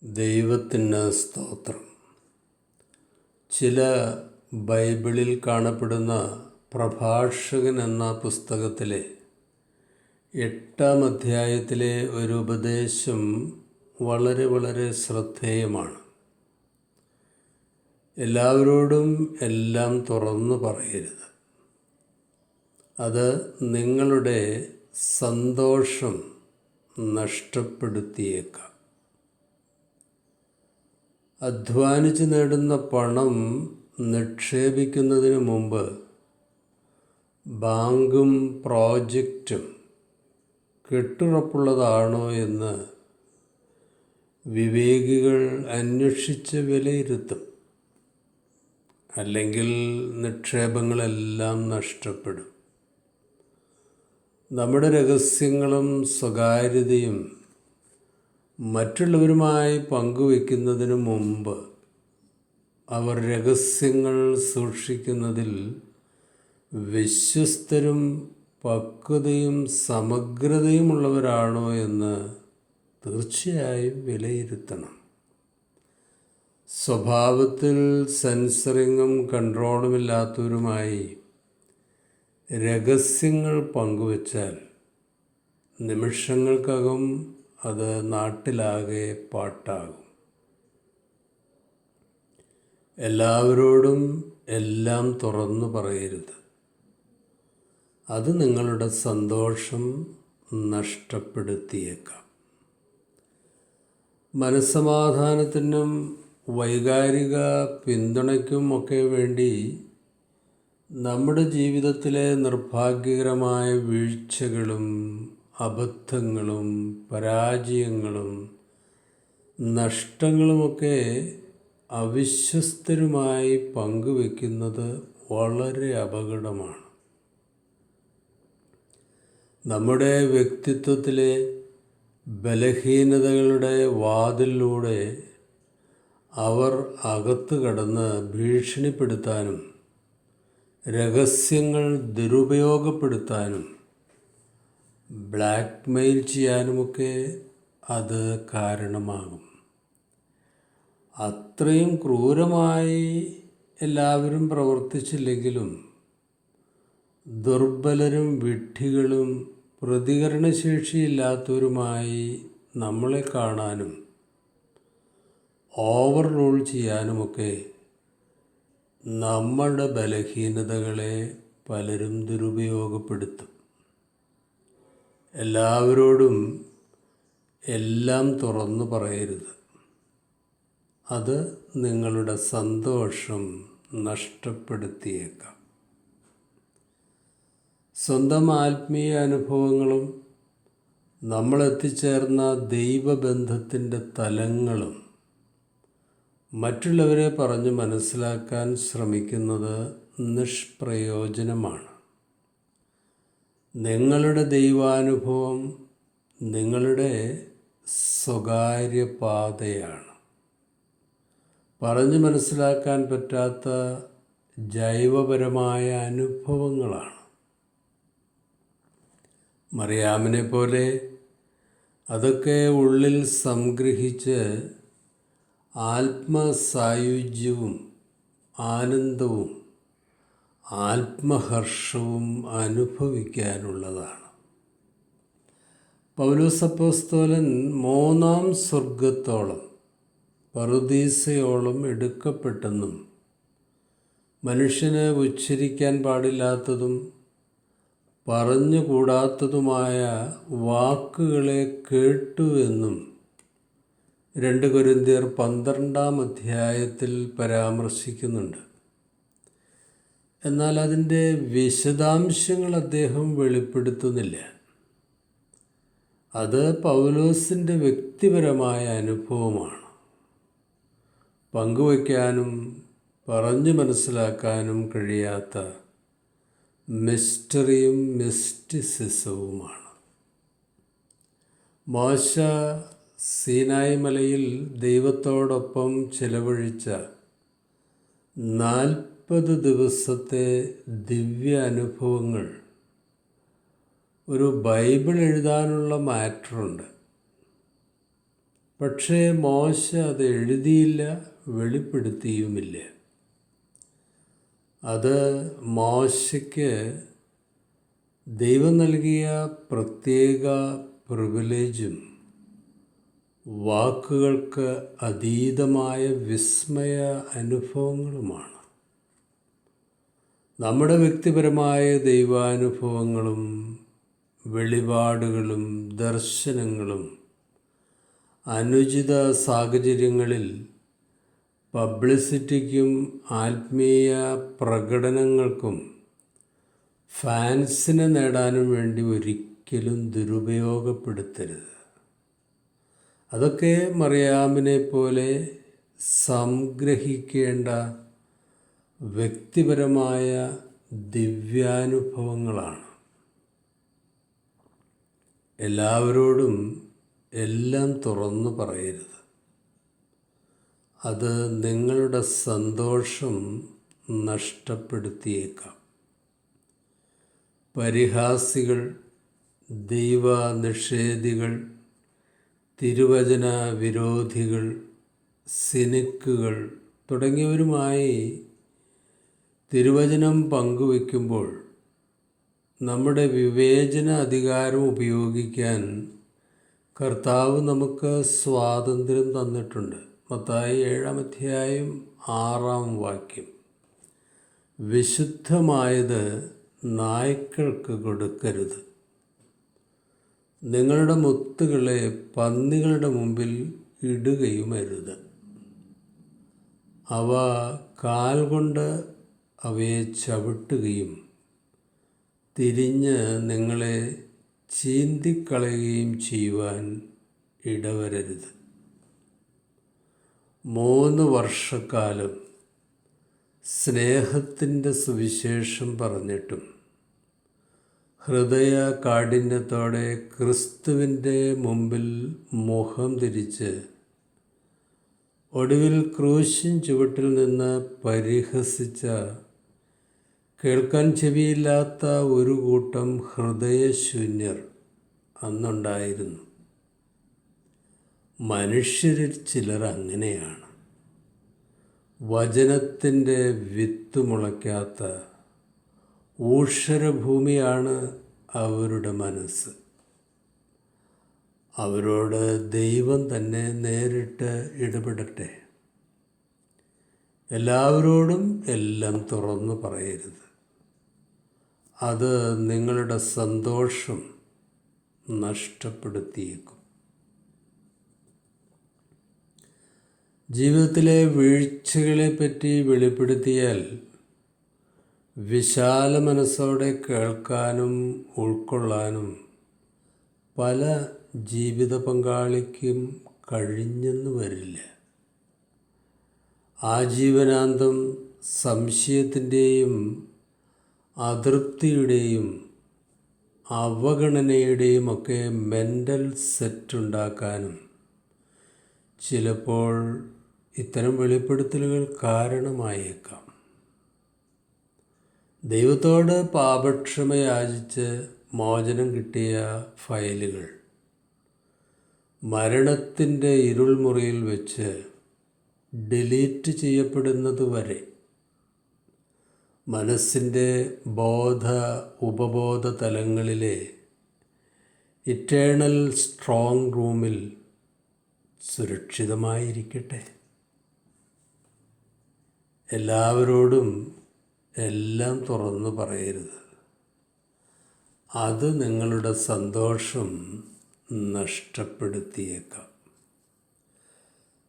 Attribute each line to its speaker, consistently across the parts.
Speaker 1: ദൈവത്തിന് സ്തോത്രം. ചില ബൈബിളിൽ കാണപ്പെടുന്ന പ്രഭാഷകൻ എന്ന പുസ്തകത്തിലെ 8-ാം അധ്യായത്തിലെ ഒരു ഉപദേശം വളരെ ശ്രദ്ധേയമാണ്. എല്ലാവരോടും എല്ലാം തുറന്നു പറയരുത്. അത് നിങ്ങളുടെ സന്തോഷം നഷ്ടപ്പെടുത്തിയേക്കാം. അധ്വാനിച്ച് നേടുന്ന പണം നിക്ഷേപിക്കുന്നതിന് മുമ്പ് ബാങ്കും പ്രോജക്റ്റും കെട്ടുറപ്പുള്ളതാണോ എന്ന് വിവേകികൾ അന്വേഷിച്ച് വിലയിരുത്തും. അല്ലെങ്കിൽ നിക്ഷേപങ്ങളെല്ലാം നഷ്ടപ്പെടും. നമ്മുടെ രഹസ്യങ്ങളും സ്വകാര്യതയും മറ്റുള്ളവരുമായി പങ്കുവയ്ക്കുന്നതിന് മുമ്പ് അവർ രഹസ്യങ്ങൾ സൂക്ഷിക്കുന്നതിൽ വിശ്വസ്തരും പക്വതയും സമഗ്രതയുമുള്ളവരാണോ എന്ന് തീർച്ചയായും വിലയിരുത്തണം. സ്വഭാവത്തിൽ സെൻസറിങ്ങും കൺട്രോളുമില്ലാത്തവരുമായി രഹസ്യങ്ങൾ പങ്കുവച്ചാൽ നിമിഷങ്ങൾക്കകം അത് നാട്ടിലാകെ പാട്ടാകും. എല്ലാവരോടും എല്ലാം തുറന്നു പറയരുത്. അത് നിങ്ങളുടെ സന്തോഷം നഷ്ടപ്പെടുത്തിയേക്കാം. മനസ്സമാധാനത്തിനും വൈകാരിക പിന്തുണയ്ക്കും ഒക്കെ വേണ്ടി നമ്മുടെ ജീവിതത്തിലെ നിർഭാഗ്യകരമായ വീഴ്ചകളും അബദ്ധങ്ങളും പരാജയങ്ങളും നഷ്ടങ്ങളുമൊക്കെ അവിശ്വസ്തരുമായി പങ്കുവെക്കുന്നത് വളരെ അപകടമാണ്. നമ്മുടെ വ്യക്തിത്വത്തിലെ ബലഹീനതകളുടെ വാതിലിലൂടെ അവർ അകത്ത് കടന്ന് ഭീഷണിപ്പെടുത്താനും രഹസ്യങ്ങൾ ദുരുപയോഗപ്പെടുത്താനും ബ്ലാക്ക് മെയിൽ ചെയ്യാനുമൊക്കെ അത് കാരണമാകും. അത്രയും ക്രൂരമായി എല്ലാവരും പ്രവർത്തിച്ചില്ലെങ്കിലും ദുർബലരും വിഡ്ഢികളും പ്രതികരണശേഷിയില്ലാത്തവരുമായി നമ്മളെ കാണാനും ഓവർ റൂൾ ചെയ്യാനുമൊക്കെ നമ്മുടെ ബലഹീനതകളെ പലരും ദുരുപയോഗപ്പെടുത്തും. എല്ലാവരോടും എല്ലാം തുറന്നു പറയരുത്. അത് നിങ്ങളുടെ സന്തോഷം നഷ്ടപ്പെടുത്തിയേക്കാം. സ്വന്തം ആത്മീയ അനുഭവങ്ങളും നമ്മളെത്തിച്ചേർന്ന ദൈവബന്ധത്തിൻ്റെ തലങ്ങളും മറ്റുള്ളവരെ പറഞ്ഞ് മനസ്സിലാക്കാൻ ശ്രമിക്കുന്നത് നിഷ്പ്രയോജനമാണ്. നിങ്ങളുടെ ദൈവാനുഭവം നിങ്ങളുടെ സ്വകാര്യ പാതയാണ്. പറഞ്ഞു മനസ്സിലാക്കാൻ പറ്റാത്ത ജൈവപരമായ അനുഭവങ്ങളാണ്. മറിയാമിനെ പോലെ അതൊക്കെ ഉള്ളിൽ സംഗ്രഹിച്ച് ആത്മസായുജ്യവും ആനന്ദവും ആത്മഹർഷവും അനുഭവിക്കാനുള്ളതാണ്. പൗലോസ് അപ്പോസ്തലൻ 3-ാം സ്വർഗത്തോളം പറുദീസയോളം എടുക്കപ്പെട്ടെന്നും മനുഷ്യന് ഉച്ചരിക്കാൻ പാടില്ലാത്തതും പറഞ്ഞുകൂടാത്തതുമായ വാക്കുകളെ കേട്ടു എന്നും 2 കൊരിന്ത്യർ 12-ാം അധ്യായത്തിൽ പരാമർശിക്കുന്നുണ്ട്. എന്നാൽ അതിൻ്റെ വിശദാംശങ്ങൾ അദ്ദേഹം വെളിപ്പെടുത്തുന്നില്ല. അത് പൗലോസിൻ്റെ വ്യക്തിപരമായ അനുഭവമാണ്. പങ്കുവയ്ക്കാനും പറഞ്ഞു മനസ്സിലാക്കാനും കഴിയാത്ത മിസ്റ്ററിയും മിസ്റ്റിസിസവുമാണ്. മോശ സീനായി മലയിൽ ദൈവത്തോടൊപ്പം ചെലവഴിച്ച 40 ദിവസത്തെ ദിവ്യ അനുഭവങ്ങൾ ഒരു ബൈബിൾ എഴുതാനുള്ള മാറ്ററുണ്ട്. പക്ഷേ മോശ അത് എഴുതിയില്ല, വെളിപ്പെടുത്തിയുമില്ല. അത് മോശയ്ക്ക് ദൈവം നൽകിയ പ്രത്യേക പ്രിവിലേജും വാക്കുകൾക്ക് അതീതമായ വിസ്മയ അനുഭവങ്ങളുമാണ്. നമ്മുടെ വ്യക്തിപരമായ ദൈവാനുഭവങ്ങളും വെളിപാടുകളും ദർശനങ്ങളും അനുചിത സാഹചര്യങ്ങളിൽ പബ്ലിസിറ്റിക്കും ആത്മീയ പ്രകടനങ്ങൾക്കും ഫാൻസിനെ നേടാനും വേണ്ടി ഒരിക്കലും ദുരുപയോഗപ്പെടുത്തരുത്. അതൊക്കെ മറിയാമിനെ പോലെ സംഗ്രഹിക്കേണ്ട വ്യക്തിപരമായ ദിവ്യാനുഭവങ്ങളാണ്. എല്ലാവരോടും എല്ലാം തുറന്നു പറയരുത്. അത് നിങ്ങളുടെ സന്തോഷം നഷ്ടപ്പെടുത്തിയേക്കാം. പരിഹാസികൾ, ദൈവനിഷേധികൾ, തിരുവചന വിരോധികൾ, സിനിക്കുകൾ തുടങ്ങിയവരുമായി തിരുവചനം പങ്കുവയ്ക്കുമ്പോൾ നമ്മുടെ വിവേചന അധികാരം ഉപയോഗിക്കാൻ കർത്താവ് നമുക്ക് സ്വാതന്ത്ര്യം തന്നിട്ടുണ്ട്. മത്തായി 7:6 വിശുദ്ധമായത് നായ്ക്കൾക്ക് കൊടുക്കരുത്. നിങ്ങളുടെ മുത്തുകളെ പന്നികളുടെ മുമ്പിൽ ഇടുകയുമരുത്. അവ കാൽ കൊണ്ട് അവയെ ചവിട്ടുകയും തിരിഞ്ഞ് നിങ്ങളെ ചീന്തിക്കളയുകയും ചെയ്യുവാൻ ഇടവരരുത്. 3 വർഷക്കാലം സ്നേഹത്തിൻ്റെ സുവിശേഷം പറഞ്ഞിട്ടും ഹൃദയ കാഠിന്യത്തോടെ ക്രിസ്തുവിൻ്റെ മുമ്പിൽ മുഖം തിരിച്ച് ഒടുവിൽ ക്രൂശിൻ ചുവട്ടിൽ നിന്ന് പരിഹസിച്ച, കേൾക്കാൻ ചെവിയില്ലാത്ത ഒരു കൂട്ടം ഹൃദയശൂന്യർ അന്നുണ്ടായിരുന്നു. മനുഷ്യരിൽ ചിലർ അങ്ങനെയാണ്. വചനത്തിൻ്റെ വിത്ത് മുളയ്ക്കാത്ത ഊഷരഭൂമിയാണ് അവരുടെ മനസ്സ്. അവരോട് ദൈവം തന്നെ നേരിട്ട് ഇടപെടട്ടെ. എല്ലാവരോടും എല്ലാം തുറന്നു പറയരുത്. അത് നിങ്ങളുടെ സന്തോഷം നഷ്ടപ്പെടുത്തിയേക്കും. ജീവിതത്തിലെ വീഴ്ചകളെപ്പറ്റി വെളിപ്പെടുത്തിയാൽ വിശാല മനസ്സോടെ കേൾക്കാനും ഉൾക്കൊള്ളാനും പല ജീവിത പങ്കാളിക്കും കഴിഞ്ഞെന്ന് വരില്ല. ആജീവനാന്തം സംശയത്തിൻ്റെയും അതൃപ്തിയുടെയും അവഗണനയുടെയും ഒക്കെ മെൻ്റൽ സെറ്റ് ഉണ്ടാക്കാനും ചിലപ്പോൾ ഇത്തരം വെളിപ്പെടുത്തലുകൾ കാരണമായേക്കാം. ദൈവത്തോട് പാപക്ഷമ യാചിച്ച് മോചനം കിട്ടിയ ഫയലുകൾ മരണത്തിൻ്റെ ഇരുൾമുറിയിൽ വെച്ച് ഡിലീറ്റ് ചെയ്യപ്പെടുന്നതുവരെ മനസ്സിൻ്റെ ഉപബോധ തലങ്ങളിലെ ഇറ്റേണൽ സ്ട്രോങ് റൂമിൽ സുരക്ഷിതമായിരിക്കട്ടെ. എല്ലാവരോടും എല്ലാം തുറന്നു പറയരുത്. അത് നിങ്ങളുടെ സന്തോഷം നഷ്ടപ്പെടുത്തിയേക്കാം.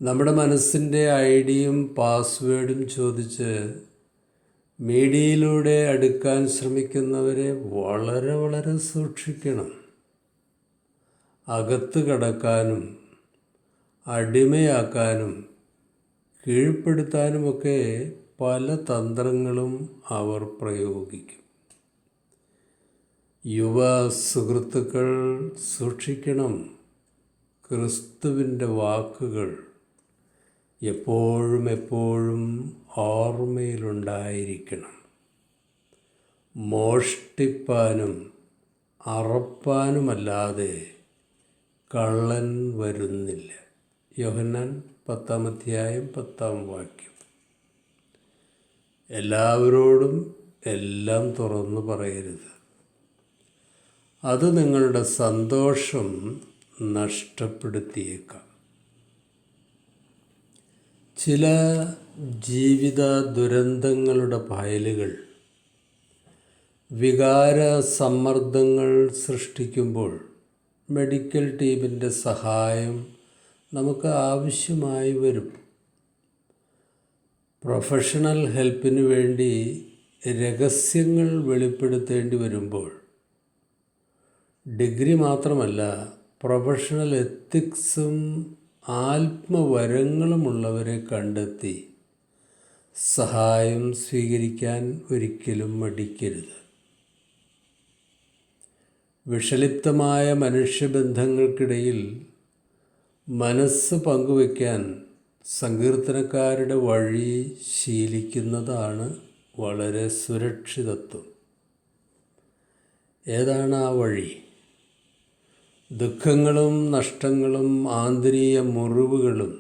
Speaker 1: നമ്മുടെ മനസ്സിൻ്റെ ഐഡിയും പാസ്വേഡും ചോദിച്ച് മീഡിയയിലൂടെ അടുക്കാൻ ശ്രമിക്കുന്നവരെ വളരെ വളരെ സൂക്ഷിക്കണം. അകത്ത് കടക്കാനും അടിമയാക്കാനും കീഴ്പ്പെടുത്താനുമൊക്കെ പല തന്ത്രങ്ങളും അവർ പ്രയോഗിക്കും. യുവ സുഹൃത്തുക്കൾ സൂക്ഷിക്കണം. ക്രിസ്തുവിൻ്റെ വാക്കുകൾ എപ്പോഴും ഓർമ്മയിലുണ്ടായിരിക്കണം. മോഷ്ടിപ്പാനും അറപ്പാനുമല്ലാതെ കള്ളൻ വരുന്നില്ല. യോഹന്നാൻ 10-10 എല്ലാവരോടും എല്ലാം തുറന്നു പറയരുത്. അത് നിങ്ങളുടെ സന്തോഷം നഷ്ടപ്പെടുത്തിയേക്കാം. ചില ജീവിത ദുരന്തങ്ങളുടെ ഫയലുകൾ വികാര സമ്മർദ്ദങ്ങൾ സൃഷ്ടിക്കുമ്പോൾ മെഡിക്കൽ ടീമിൻ്റെ സഹായം നമുക്ക് ആവശ്യമായി വരും. പ്രൊഫഷണൽ ഹെൽപ്പിന് വേണ്ടി രഹസ്യങ്ങൾ വെളിപ്പെടുത്തേണ്ടി വരുമ്പോൾ ഡിഗ്രി മാത്രമല്ല, പ്രൊഫഷണൽ എത്തിക്സും ആത്മവരങ്ങളുമുള്ളവരെ കണ്ടെത്തി സഹായം സ്വീകരിക്കാൻ ഒരിക്കലും മടിക്കരുത്. വിഷലിപ്തമായ മനുഷ്യബന്ധങ്ങൾക്കിടയിൽ മനസ്സ് പങ്കുവയ്ക്കാൻ സങ്കീർത്തനക്കാരുടെ വഴി ശീലിക്കുന്നതാണ് വളരെ സുരക്ഷിതത്വം. ഏതാണ് ആ വഴി? ദുഃഖങ്ങളും നഷ്ടങ്ങളും ആന്തരിക മുറിവുകളും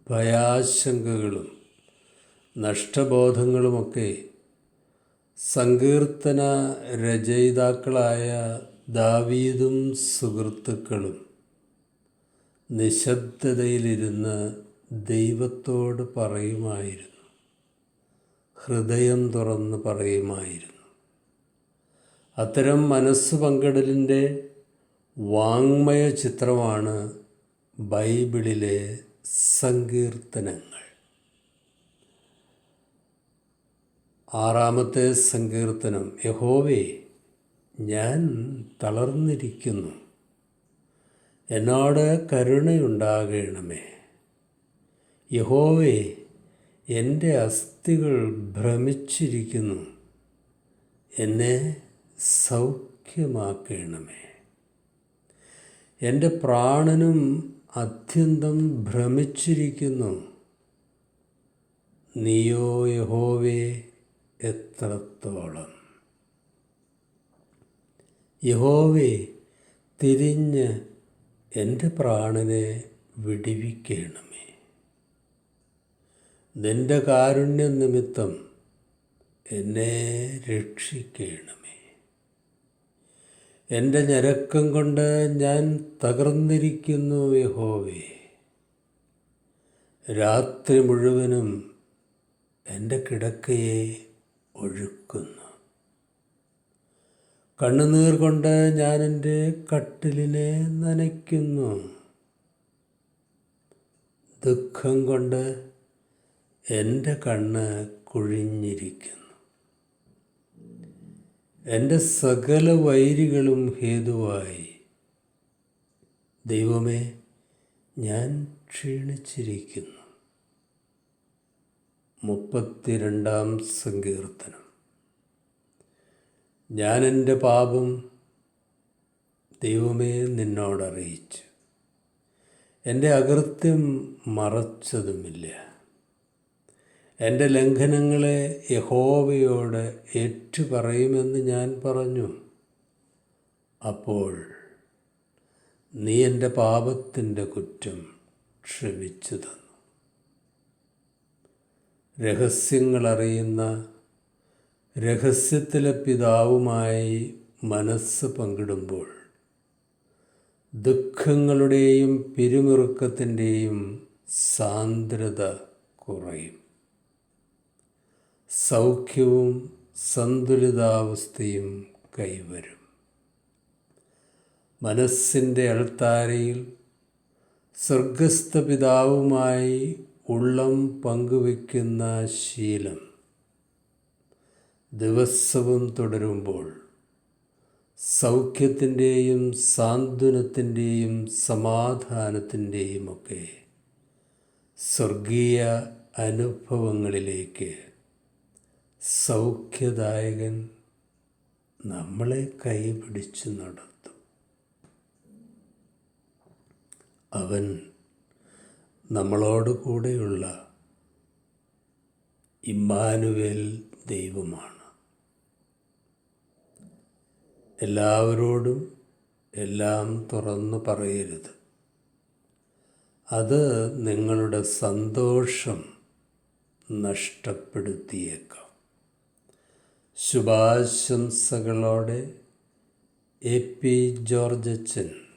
Speaker 1: ഭയാശങ്കകളും നഷ്ടബോധങ്ങളുമൊക്കെ സങ്കീർത്തന രചയിതാക്കളായ ദാവീദും സുഹൃത്തുക്കളും നിശബ്ദതയിലിരുന്ന് ദൈവത്തോട് പറയുമായിരുന്നു, ഹൃദയം തുറന്ന് പറയുമായിരുന്നു. അത്തരം മനസ്സ് പങ്കിടലിൻ്റെ വാങ്മയ ചിത്രമാണ് ബൈബിളിലെ സങ്കീർത്തനങ്ങൾ. 6-ാമത്തെ സങ്കീർത്തനം. യഹോവേ, ഞാൻ തളർന്നിരിക്കുന്നു, എന്നോട് കരുണയുണ്ടാകണമേ. യഹോവേ, എൻ്റെ അസ്ഥികൾ ഭ്രമിച്ചിരിക്കുന്നു, എന്നെ സൗഖ്യമാക്കണമേ. എൻ്റെ പ്രാണനും അത്യന്തം ഭ്രമിച്ചിരിക്കുന്നു, നീയോ യഹോവേ എത്രത്തോളം. യഹോവേ, തിരിഞ്ഞ് എൻ്റെ പ്രാണനെ വിടുവിക്കണമേ. നിൻ്റെ കാരുണ്യ നിമിത്തം എന്നെ രക്ഷിക്കണമേ. എൻ്റെ ഞരക്കം കൊണ്ട് ഞാൻ തകർന്നിരിക്കുന്നു യഹോവേ. രാത്രി മുഴുവനും എൻ്റെ കിടക്കയെ ഒഴുക്കുന്നു. കണ്ണുനീർ കൊണ്ട് ഞാൻ എൻ്റെ കട്ടിലിനെ നനയ്ക്കുന്നു. ദുഃഖം കൊണ്ട് എൻ്റെ കണ്ണ് കുഴിഞ്ഞിരിക്കുന്നു. എൻ്റെ സകല വൈരികളും ഹേതുവായി. ദൈവമേ, ഞാൻ ക്ഷീണിച്ചിരിക്കുന്നു. 32-ാം സങ്കീർത്തനം. ഞാൻ എൻ്റെ പാപം ദൈവമേ നിന്നോടറിയിച്ചു, എൻ്റെ അകൃത്യം മറച്ചതുമില്ല. എൻ്റെ ലംഘനങ്ങളെ യഹോവയോട് ഏറ്റുപറയുമെന്ന് ഞാൻ പറഞ്ഞു. അപ്പോൾ നീ എൻ്റെ പാപത്തിൻ്റെ കുറ്റം ക്ഷമിച്ചു തന്നു. രഹസ്യങ്ങളറിയുന്ന രഹസ്യത്തിലെ പിതാവുമായി മനസ്സ് പങ്കിടുമ്പോൾ ദുഃഖങ്ങളുടെയും പിരിമുറുക്കത്തിൻ്റെയും സാന്ദ്രത കുറയും. സൗഖ്യവും സന്തുലിതാവസ്ഥയും കൈവരും. മനസ്സിൻ്റെ അൾത്താരയിൽ സ്വർഗസ്ഥ പിതാവുമായി ഉള്ളം പങ്കുവയ്ക്കുന്ന ശീലം ദിവസവും തുടരുമ്പോൾ സൗഖ്യത്തിൻ്റെയും സാന്ത്വനത്തിൻ്റെയും സമാധാനത്തിൻ്റെയും ഒക്കെ സ്വർഗീയ അനുഭവങ്ങളിലേക്ക് സൗഖ്യദായകൻ നമ്മളെ കൈപിടിച്ച് നടത്തും. അവൻ നമ്മളോട് കൂടെയുള്ള ഇമ്മാനുവേൽ ദൈവമാണ്. എല്ലാവരോടും എല്ലാം തുറന്നു പറയരുത്. അത് നിങ്ങളുടെ സന്തോഷം നഷ്ടപ്പെടുത്തിയേക്കാം. ശുഭാശംസകളോടെ എ പി ജോർജ് അച്ഛൻ.